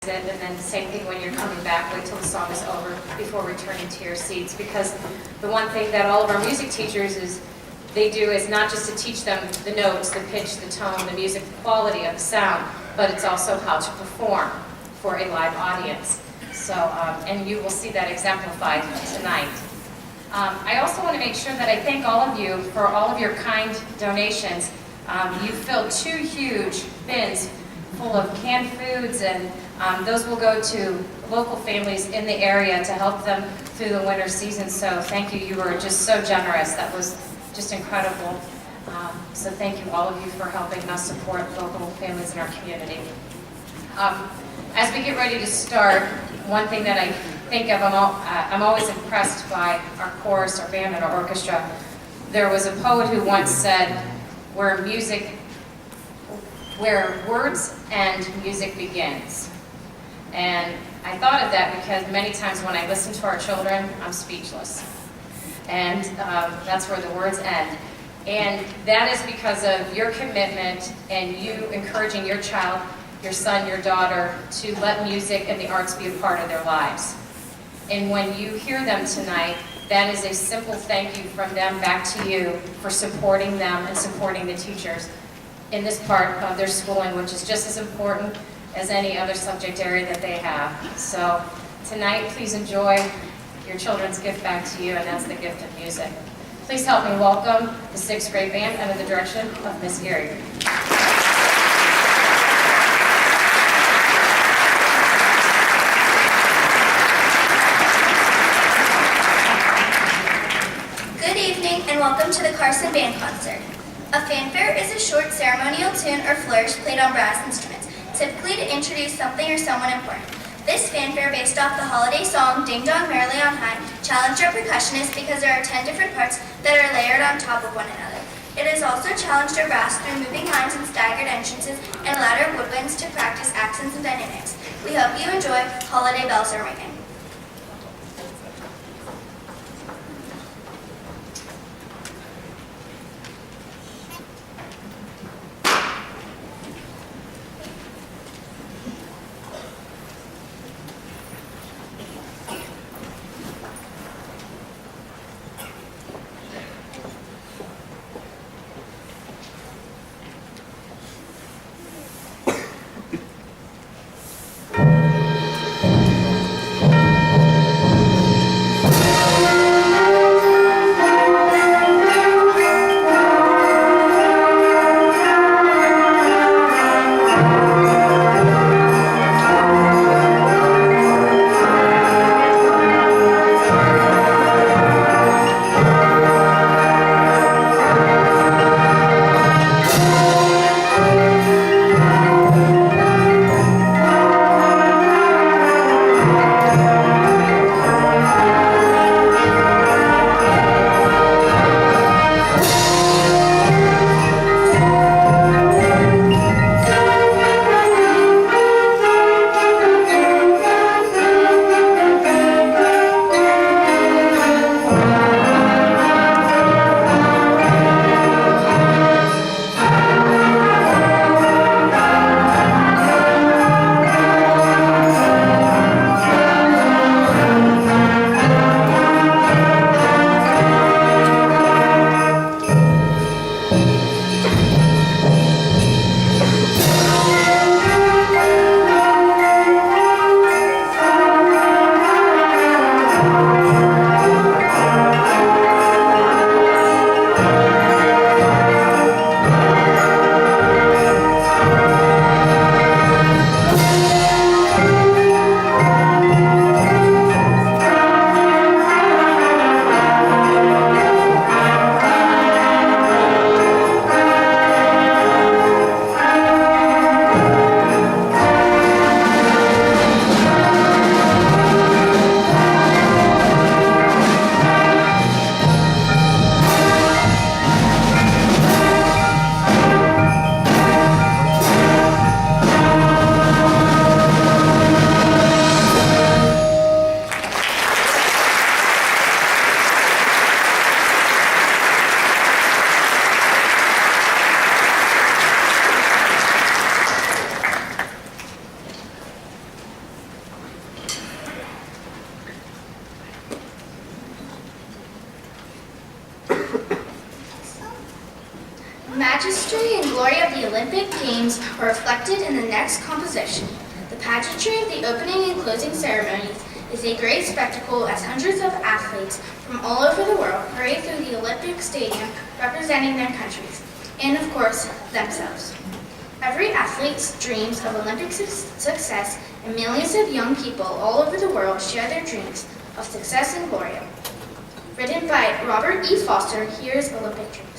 And then same thing when you're coming back, wait till the song is over before returning to your seats, because the one thing that all of our music teachers they do is not just to teach them the notes, the pitch, the tone, the music, the quality of the sound, but it's also how to perform for a live audience. So, and you will see that exemplified tonight. I also want to make sure that I thank all of you for all of your kind donations. You filled 2 huge bins full of canned foods, and those will go to local families in the area to help them through the winter season. So thank you. You were just so generous. That was just incredible. So thank you, all of you, for helping us support local families in our community. As we get ready to start, one thing that I think of, I'm always impressed by our chorus, our band, and our orchestra. There was a poet who once said, where words and music begins. And I thought of that because many times when I listen to our children, I'm speechless. And that's where the words end. And that is because of your commitment and you encouraging your child, your son, your daughter, to let music and the arts be a part of their lives. And when you hear them tonight, that is a simple thank you from them back to you for supporting them and supporting the teachers in this part of their schooling, which is just as important as any other subject area that they have. So tonight, please enjoy your children's gift back to you, and that's the gift of music. Please help me welcome the 6th grade band under the direction of Miss Geary. Good evening and welcome to the Carson Band Concert. A fanfare is a short ceremonial tune or flourish played on brass instruments, typically to introduce something or someone important. This fanfare, based off the holiday song Ding Dong Merrily on High, challenged our percussionists because there are 10 different parts that are layered on top of one another. It has also challenged our brass through moving lines and staggered entrances and louder woodwinds to practice accents and dynamics. We hope you enjoy Holiday Bells Are Ringing. majesty and glory of the Olympic Games are reflected in the next composition. The pageantry of the opening and closing ceremonies is a great spectacle as hundreds of athletes from all over the world parade through the Olympic Stadium representing their countries, and of course, themselves. Every athlete dreams of Olympic success, and millions of young people all over the world share their dreams of success and glory. Written by Robert E. Foster, here's Olympic Dreams.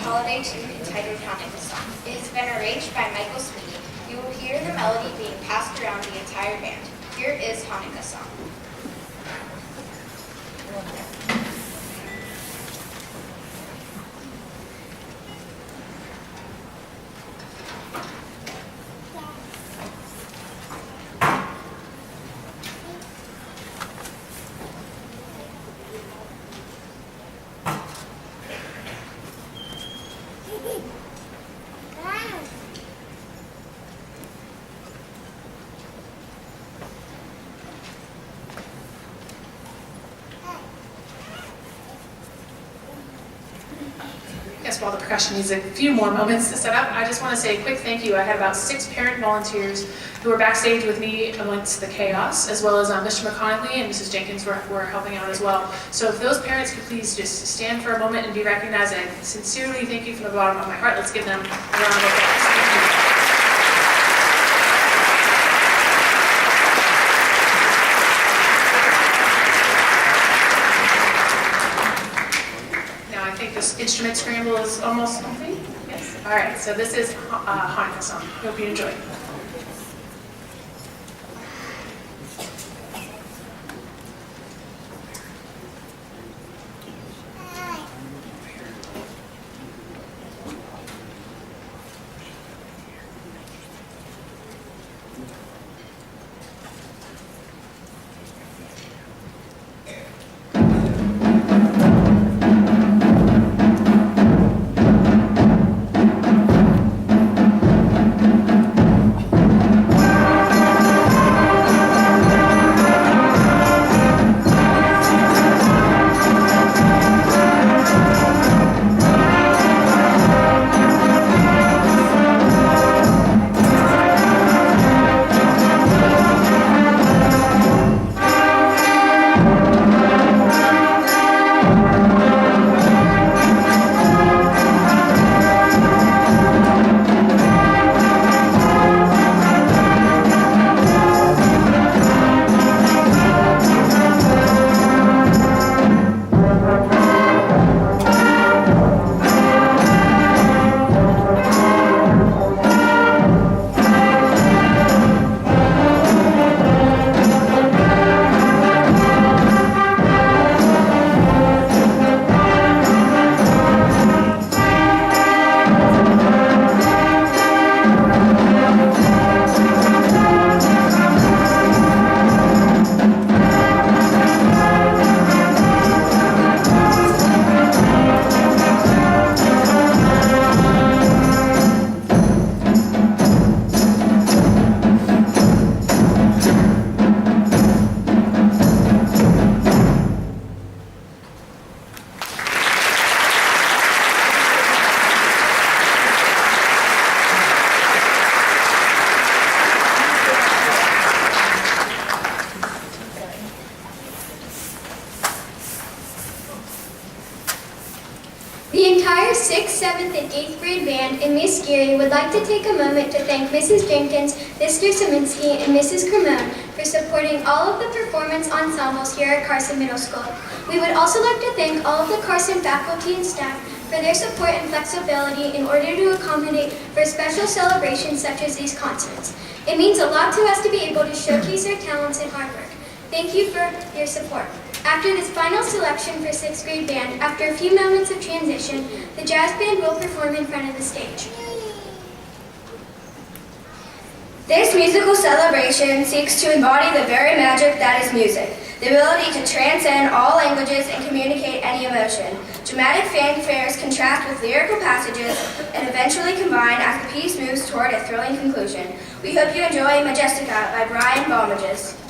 holiday tune entitled Hanukkah Song. It has been arranged by Michael Sweeney. You will hear the melody being passed around the entire band. Here is Hanukkah Song. Yes, while the percussion needs a few more moments to set up, I just want to say a quick thank you. I had about 6 parent volunteers who were backstage with me amongst the chaos, as well as Mr. McConaughey and Mrs. Jenkins were helping out as well. So if those parents could please just stand for a moment and be recognized, I sincerely thank you from the bottom of my heart. Let's give them a round of applause. Thank you. So this is a Hanukkah song. Hope you enjoy. The entire 6th, 7th, and 8th grade band and Miss Geary would like to take a moment to thank Mrs. Jenkins, Mr. Saminsky, and Mrs. Cremone for supporting all of the performance ensembles here at Carson Middle School. We would also like to thank all of the Carson faculty and staff for their support and flexibility in order to accommodate for special celebrations such as these concerts. It means a lot to us to be able to showcase our talents and hard work. Thank you for your support. After this final selection for 6th grade band, after a few moments of transition, the jazz band will perform in front of the stage. This musical celebration seeks to embody the very magic that is music, the ability to transcend all languages and communicate any emotion. Dramatic fanfares contrast with lyrical passages and eventually combine as the piece moves toward a thrilling conclusion. We hope you enjoy Majestica by Brian Balmages.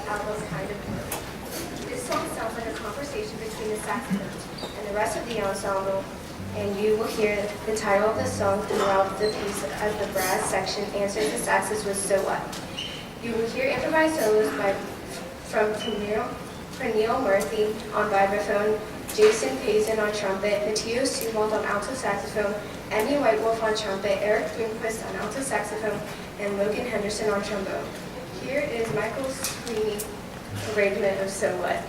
album kind of work. This song sounds like a conversation between the saxophones and the rest of the ensemble, and you will hear the title of the song throughout the piece as the brass section answers the saxes with "So What." You will hear improvised solos from Pernille Murphy on vibraphone, Jason Payson on trumpet, Matthias Sumalt on alto saxophone, Emmy Whitewolf on trumpet, Eric Bloomquist on alto saxophone, and Logan Henderson on trombone. Here is Michael Sweeney's arrangement of "So What."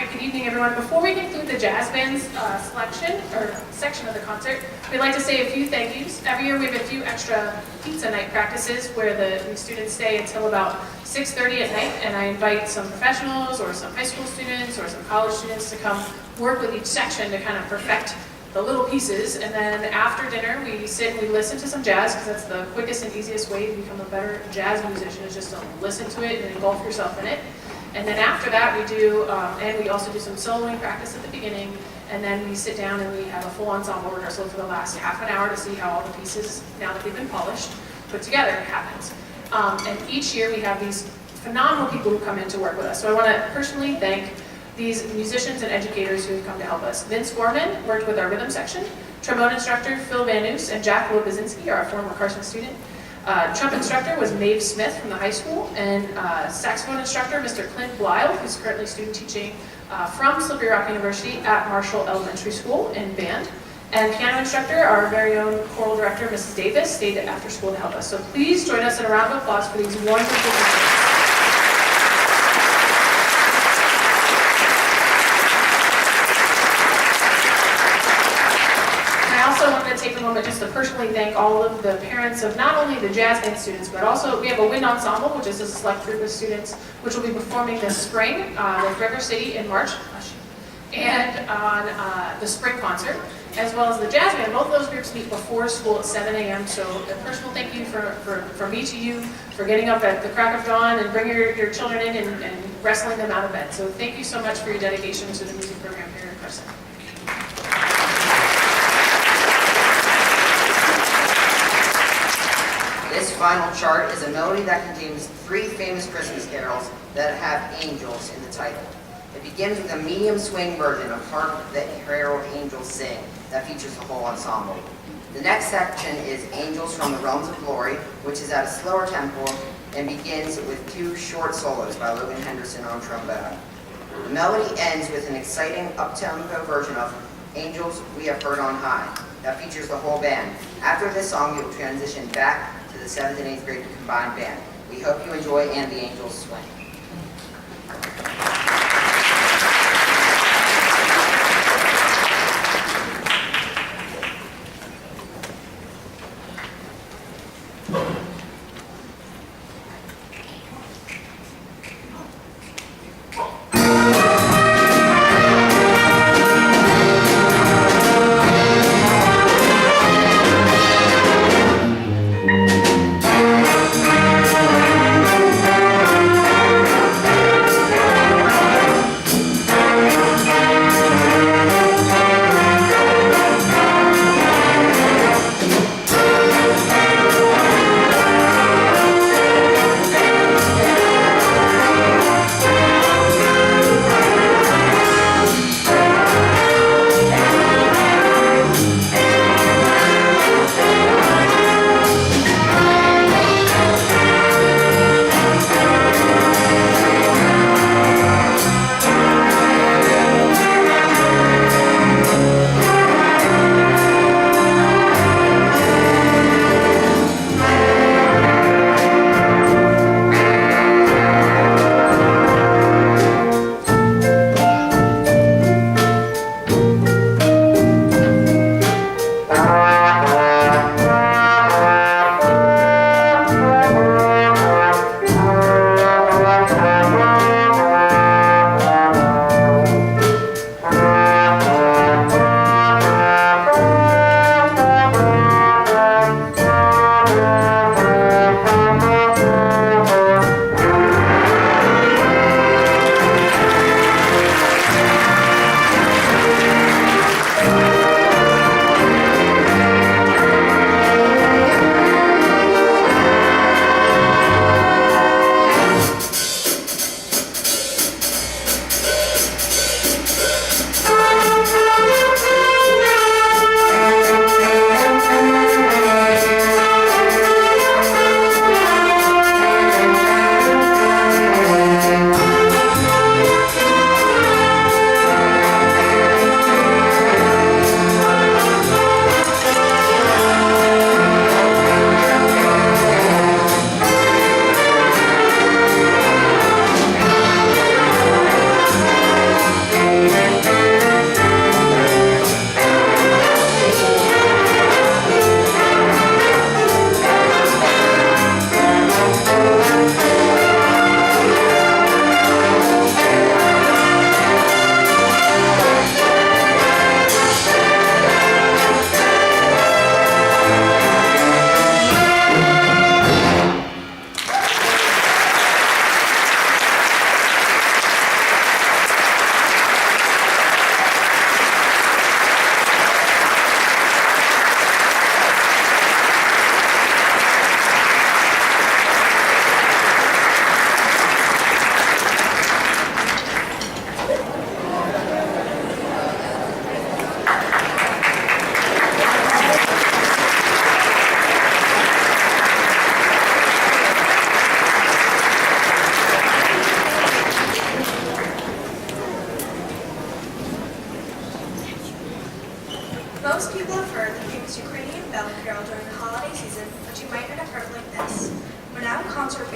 Hi, good evening, everyone. Before we conclude the jazz band's selection or section of the concert, we'd like to say a few thank yous. Every year we have a few extra pizza night practices where the students stay until about 6:30 at night, and I invite some professionals or some high school students or some college students to come work with each section to kind of perfect the little pieces. And then after dinner, we sit and we listen to some jazz, because that's the quickest and easiest way to become a better jazz musician, is just to listen to it and engulf yourself in it. And then after that, we do, and we also do some soloing practice at the beginning, and then we sit down and we have a full ensemble rehearsal for the last half an hour to see how all the pieces, now that they've been polished, put together happens. And each year we have these phenomenal people who come in to work with us. So I want to personally thank these musicians and educators who have come to help us. Vince Gorman worked with our rhythm section. Trombone instructor Phil Van Noos and Jack Lopazinski, our former Carson student. Trumpet instructor was Maeve Smith from the high school, and saxophone instructor Mr. Clint Blyle, who's currently student teaching from Slippery Rock University at Marshall Elementary School in band. And piano instructor, our very own choral director, Mrs. Davis, stayed after school to help us. So please join us in a round of applause for these wonderful musicians. I wanted to take a moment just to personally thank all of the parents of not only the jazz band students, but also we have a wind ensemble, which is a select group of students, which will be performing this spring with River City in March, and on the spring concert, as well as the jazz band. Both of those groups meet before school at 7 a.m. So a personal thank you from me to you for getting up at the crack of dawn and bringing your children in and wrestling them out of bed. So thank you so much for your dedication to the music program here in Carson. This final chart is a melody that contains 3 famous Christmas carols that have angels in the title. It begins with a medium swing version of Hark the Herald Angels Sing that features the whole ensemble. The next section is Angels from the Realms of Glory, which is at a slower tempo and begins with 2 short solos by Logan Henderson on trombone. The melody ends with an exciting up-tempo version of Angels We Have Heard on High that features the whole band. After this song, you'll transition back to the 7th and 8th grade combined band. We hope you enjoy And the Angels Swing.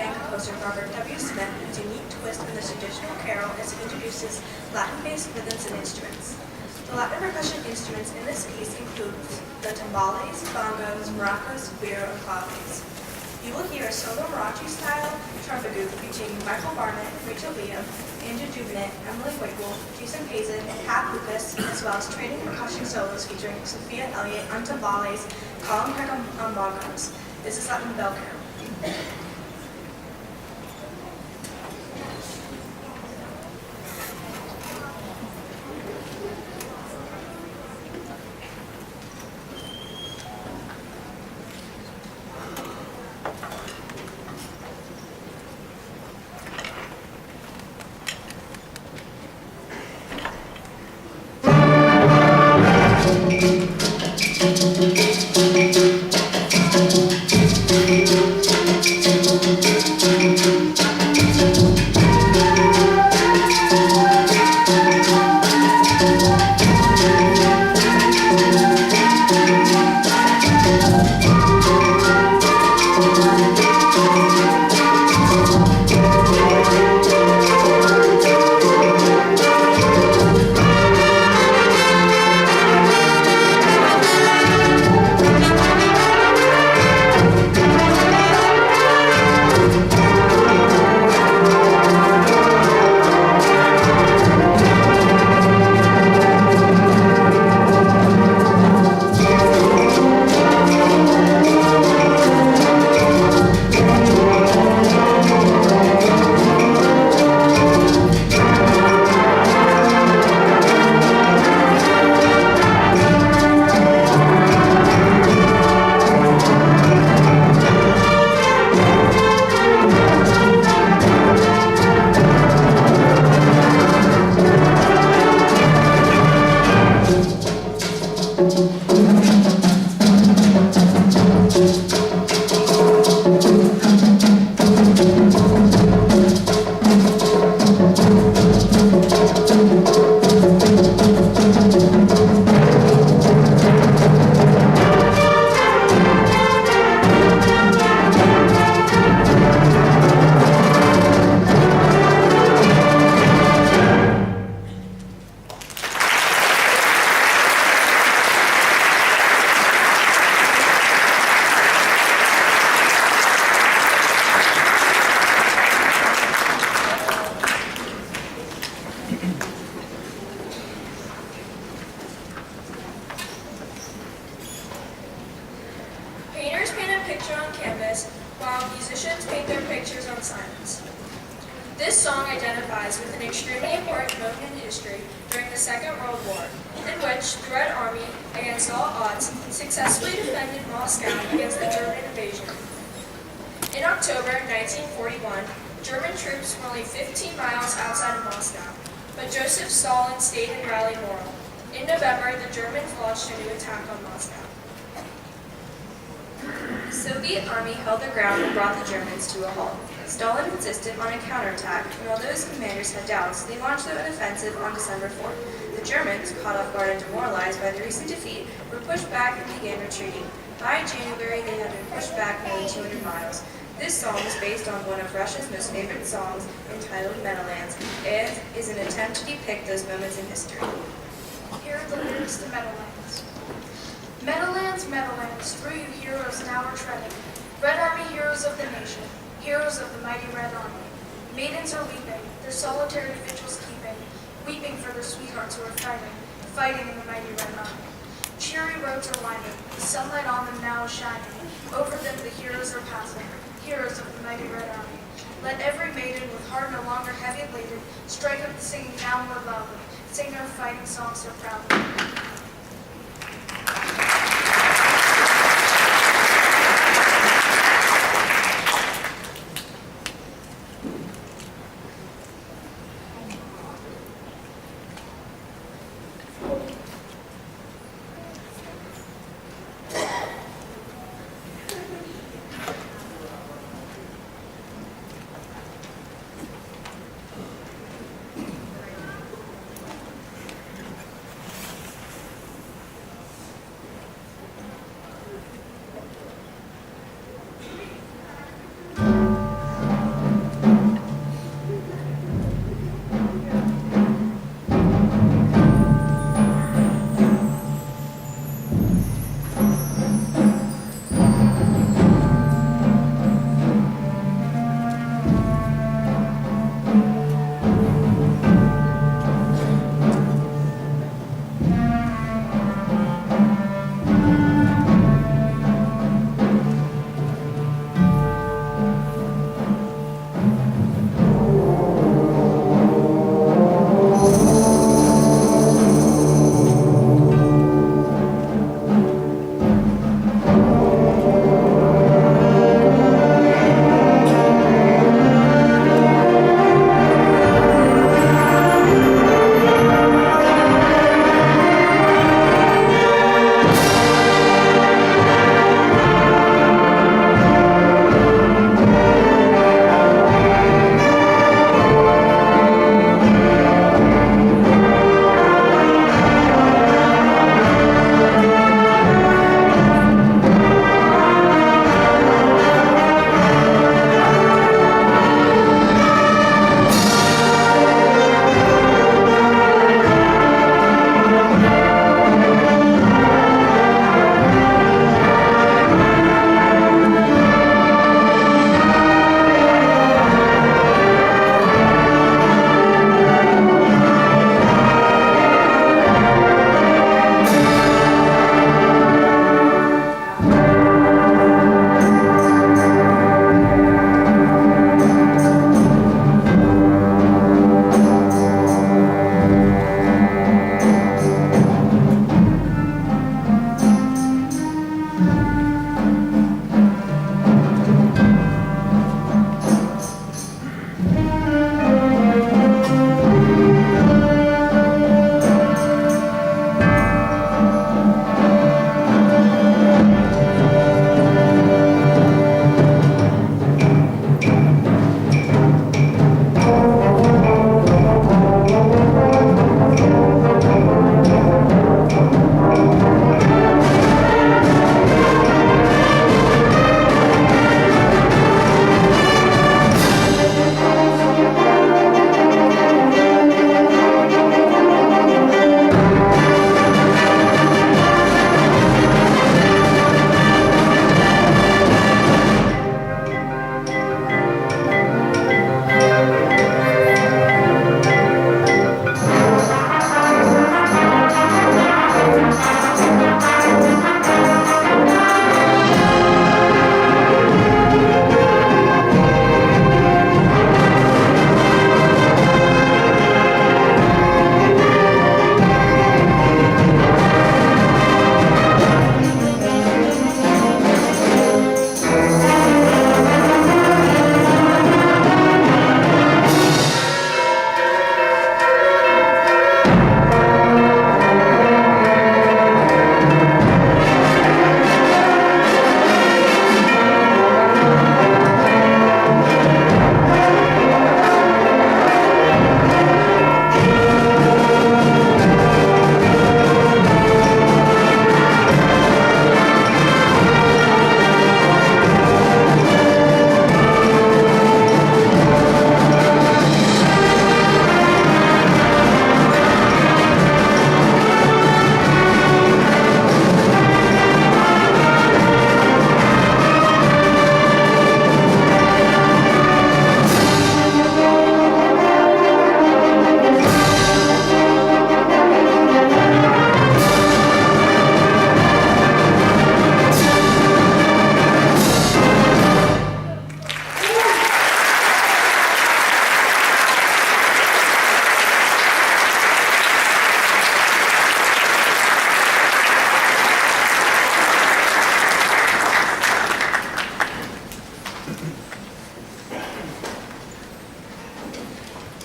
and composer Robert W. Smith puts a unique twist on the traditional carol as he introduces Latin-based rhythms and instruments. The Latin percussion instruments in this piece include the timbales, bongos, maracas, güiro, and claves. You will hear a solo mariachi-style trumpet group featuring Michael Barnett, Rachel Liam, Andrew Dubnett, Emily Wiggle, Jason Pazin, and Pat Lucas, as well as training percussion solos featuring Sophia Elliott on timbales, Colin Craig on bongos. This is Latin Bell Carol. Painters paint a picture on canvas, while musicians paint their pictures on signs. This song identifies with an extremely important moment in history during the Second World War, in which the Red Army, against all odds, successfully defended Moscow against the German invasion. In October 1941, German troops were only 15 miles outside of Moscow, but Joseph Stalin stayed and rallied morale. In November, the Germans launched a new attack on Moscow. The Soviet army held their ground and brought the Germans to a halt. Stalin insisted on a counterattack, and although his commanders had doubts, they launched an offensive on December 4th. The Germans, caught off guard and demoralized by the recent defeat, were pushed back and began retreating. By January, they had been pushed back nearly 200 miles. This song is based on one of Russia's most favorite songs, entitled Meadowlands, and is an attempt to depict those moments in history. Here are the lyrics to Meadowlands. Meadowlands, Meadowlands, through you heroes now are treading. Red Army heroes of the nation, heroes of the mighty Red Army. Maidens are weeping, their solitary vigils keeping, weeping for their sweethearts who are fighting, fighting in the mighty Red Army. Cheery roads are winding, the sunlight on them now is shining. Over them the heroes are passing, heroes of the mighty Red Army. Let every maiden with heart no longer heavy laden strike up the singing now more loudly, sing their fighting songs so proudly.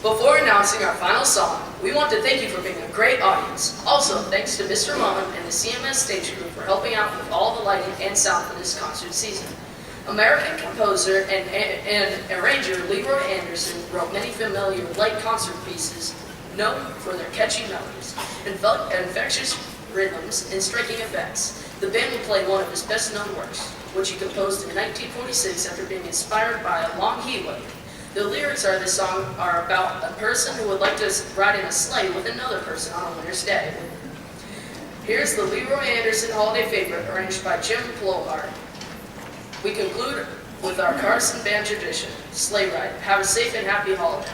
Before announcing our final song, we want to thank you for being a great audience. Also, thanks to Mr. Mullen and the CMS stage group for helping out with all the lighting and sound for this concert season. American composer and arranger Leroy Anderson wrote many familiar light concert pieces known for their catchy melodies, infectious rhythms, and striking effects. The band will play one of his best-known works, which he composed in 1946 after being inspired by a long heat wave. The lyrics of this song are about a person who would like to ride in a sleigh with another person on a winter's day. Here's the Leroy Anderson holiday favorite, arranged by Jim Plowhart. We conclude with our Carson Band tradition, Sleigh Ride. Have a safe and happy holiday.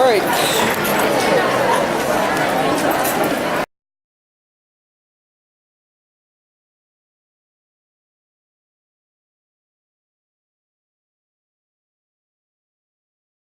right.